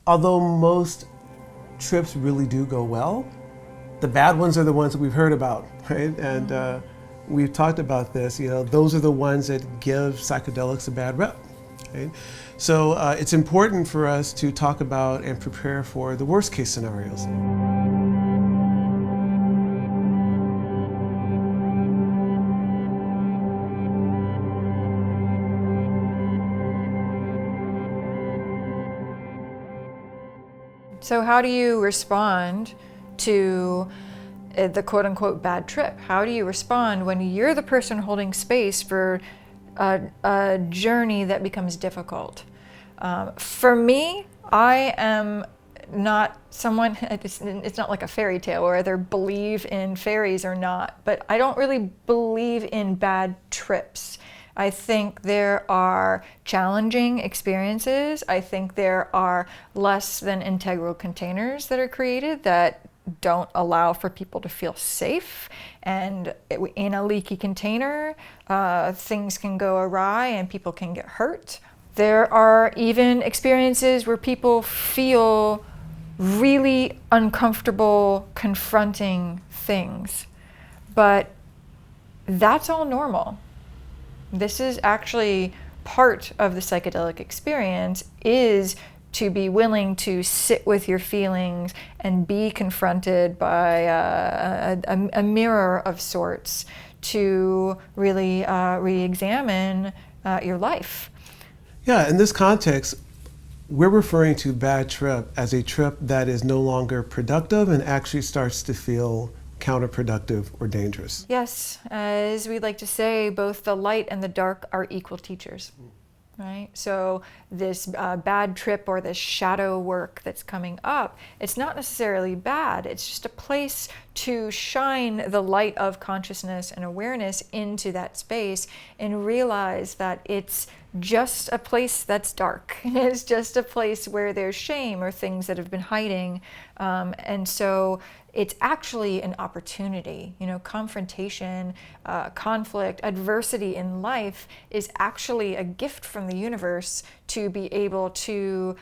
although most trips really do go well, the bad ones are the ones that we've heard about, right? And we've talked about this, those are the ones that give psychedelics a bad rep, right? So it's important for us to talk about and prepare for the worst case scenarios. So how do you respond to the quote-unquote bad trip? How do you respond when you're the person holding space for a journey that becomes difficult? For me, I am not someone, it's not like a fairy tale where I either believe in fairies or not, but I don't really believe in bad trips. I think there are challenging experiences. I think there are less than integral containers that are created that don't allow for people to feel safe. And in a leaky container, things can go awry and people can get hurt. There are even experiences where people feel really uncomfortable confronting things, but that's all normal. This is actually part of the psychedelic experience, is to be willing to sit with your feelings and be confronted by a mirror of sorts to really re-examine your life. Yeah, in this context, we're referring to bad trip as a trip that is no longer productive and actually starts to feel counterproductive or dangerous. Yes, as we like to say, both the light and the dark are equal teachers, right? So this bad trip or this shadow work that's coming up, it's not necessarily bad. It's just a place to shine the light of consciousness and awareness into that space and realize that it's just a place that's dark. It's just a place where there's shame or things that have been hiding. And so it's actually an opportunity. Confrontation, conflict, adversity in life is actually a gift from the universe to be able to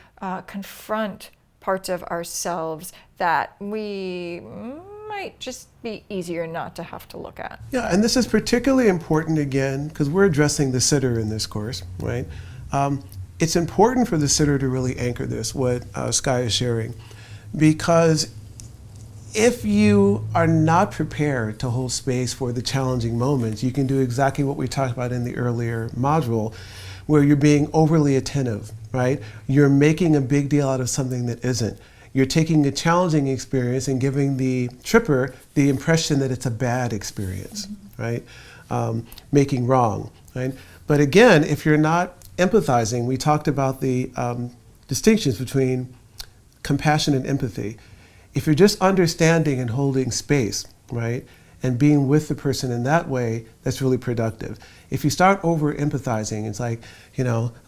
confront parts of ourselves that we might just be easier not to have to look at. Yeah, and this is particularly important again, because we're addressing the sitter in this course, right? It's important for the sitter to really anchor this, what Skye is sharing, because if you are not prepared to hold space for the challenging moments, you can do exactly what we talked about in the earlier module, where you're being overly attentive, right? You're making a big deal out of something that isn't. You're taking a challenging experience and giving the tripper the impression that it's a bad experience, right? Making wrong, right? But again, if you're not empathizing, we talked about the distinctions between compassion and empathy. If you're just understanding and holding space, right, and being with the person in that way, that's really productive. If you start over empathizing, it's like,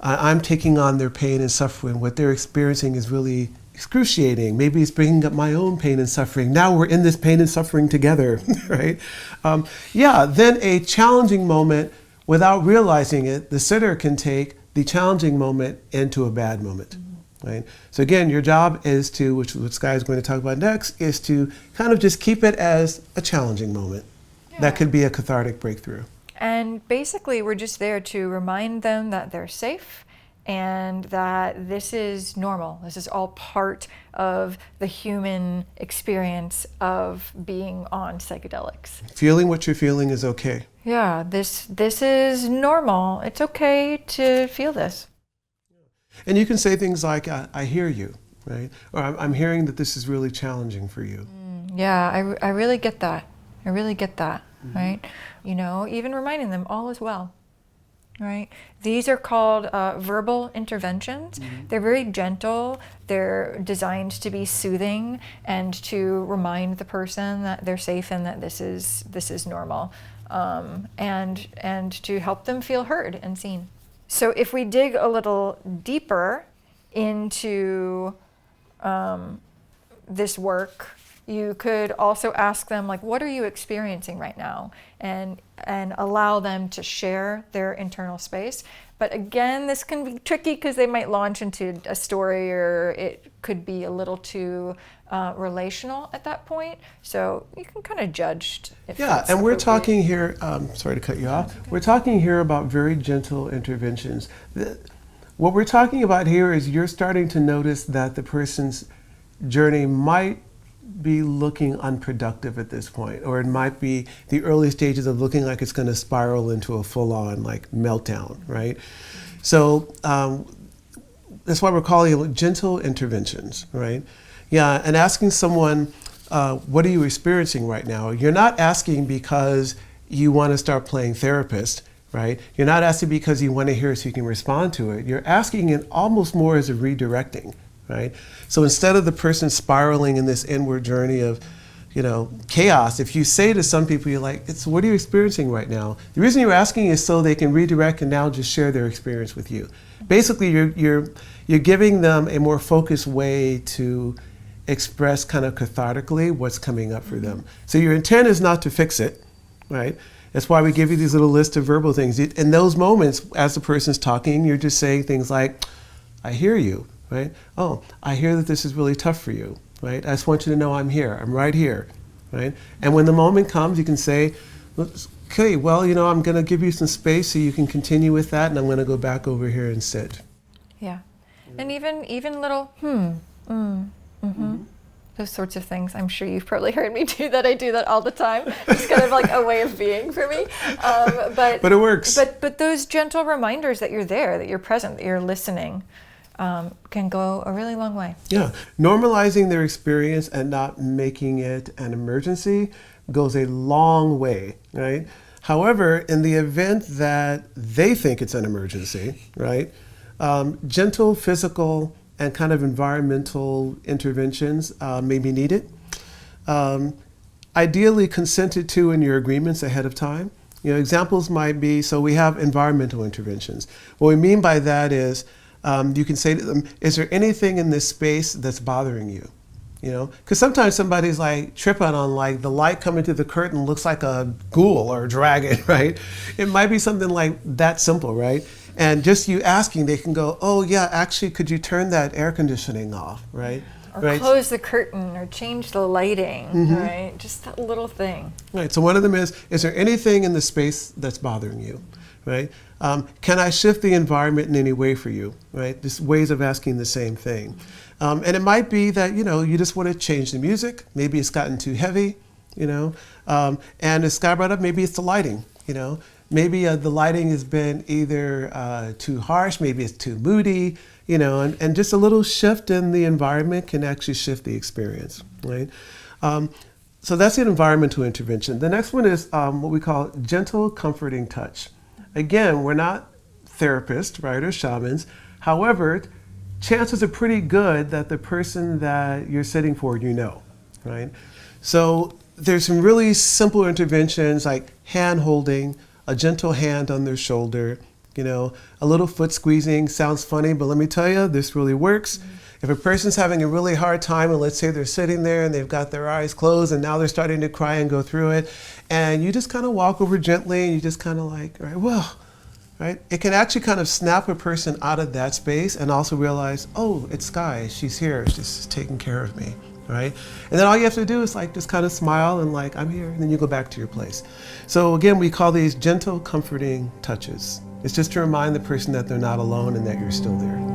I'm taking on their pain and suffering. What they're experiencing is really excruciating. Maybe it's bringing up my own pain and suffering. Now we're in this pain and suffering together, right? Then a challenging moment, without realizing it, the sitter can take the challenging moment into a bad moment. Right? So again, your job is to, which is what Skye is going to talk about next, is to kind of just keep it as a challenging moment. Yeah. That could be a cathartic breakthrough. And basically, we're just there to remind them that they're safe and that this is normal. This is all part of the human experience of being on psychedelics. Feeling what you're feeling is okay. Yeah, this is normal. It's okay to feel this. And you can say things like, I hear you, right? Or I'm hearing that this is really challenging for you. Yeah, I really get that. I really get that, right? Even reminding them all is well, right? These are called verbal interventions. They're very gentle. They're designed to be soothing and to remind the person that they're safe and that this is normal, and to help them feel heard and seen. So if we dig a little deeper into this work, You could also ask them, like, what are you experiencing right now? And allow them to share their internal space. But again, this can be tricky because they might launch into a story, or it could be a little too relational at that point. So you can kind of judge if Yeah, that's and we're appropriate. talking here, sorry to cut you off, we're talking here about very gentle interventions. What we're talking about here is you're starting to notice that the person's journey might be looking unproductive at this point, or it might be the early stages of looking like it's going to spiral into a full-on like meltdown, right? So that's why we're calling it gentle interventions, right? Yeah, and asking someone, what are you experiencing right now? You're not asking because you want to start playing therapist, right? You're not asking because you want to hear it so you can respond to it. You're asking it almost more as a redirecting, right? So instead of the person spiraling in this inward journey of, chaos, if you say to some people, you're like, what are you experiencing right now? The reason you're asking is so they can redirect and now just share their experience with you. Basically, you're giving them a more focused way to express kind of cathartically what's coming up for them. So your intent is not to fix it, right? That's why we give you these little lists of verbal things. In those moments, as the person's talking, you're just saying things like, I hear you, right? Oh, I hear that this is really tough for you, right? I just want you to know I'm here, I'm right here, right? And when the moment comes, you can say, okay, well, I'm gonna give you some space so you can continue with that, and I'm gonna go back over here and sit. Yeah. And even little, those sorts of things. I'm sure you've probably heard me do that. I do that all the time. It's kind of like a way of being for me. But it works. But those gentle reminders that you're there, that you're present, that you're listening, can go a really long way. Yeah, normalizing their experience and not making it an emergency goes a long way, right? However, in the event that they think it's an emergency, right, gentle physical and kind of environmental interventions may be needed. Ideally consented to in your agreements ahead of time. Examples might be, so we have environmental interventions. What we mean by that is, you can say to them, is there anything in this space that's bothering you? Because sometimes somebody's like tripping on like the light coming through the curtain looks like a ghoul or a dragon, right? It might be something like that simple, right? And just you asking, they can go, oh yeah, actually, could you turn that air conditioning off, right? Or right? close the curtain, or change the lighting, right? Just that little thing. Right, so one of them is there anything in the space that's bothering you, right? Can I shift the environment in any way for you, right? Just ways of asking the same thing. And it might be that, you just want to change the music. Maybe it's gotten too heavy, and as Skye brought up, maybe it's the lighting, Maybe the lighting has been either too harsh, maybe it's too moody, and just a little shift in the environment can actually shift the experience, right? So that's an environmental intervention. The next one is what we call gentle, comforting touch. Again, we're not therapists, right, or shamans. However, chances are pretty good that the person that you're sitting for, right? So there's some really simple interventions like hand holding, a gentle hand on their shoulder, a little foot squeezing. Sounds funny, but let me tell you, this really works. If a person's having a really hard time, and let's say they're sitting there and they've got their eyes closed and now they're starting to cry and go through it, and you just kind of walk over gently and you just kind of like, all right, well, right? It can actually kind of snap a person out of that space and also realize, oh, it's Skye, she's here, she's taking care of me, right? And then all you have to do is like just kind of smile and like, I'm here, and then you go back to your place. So again, we call these gentle, comforting touches. It's just to remind the person that they're not alone and that you're still there.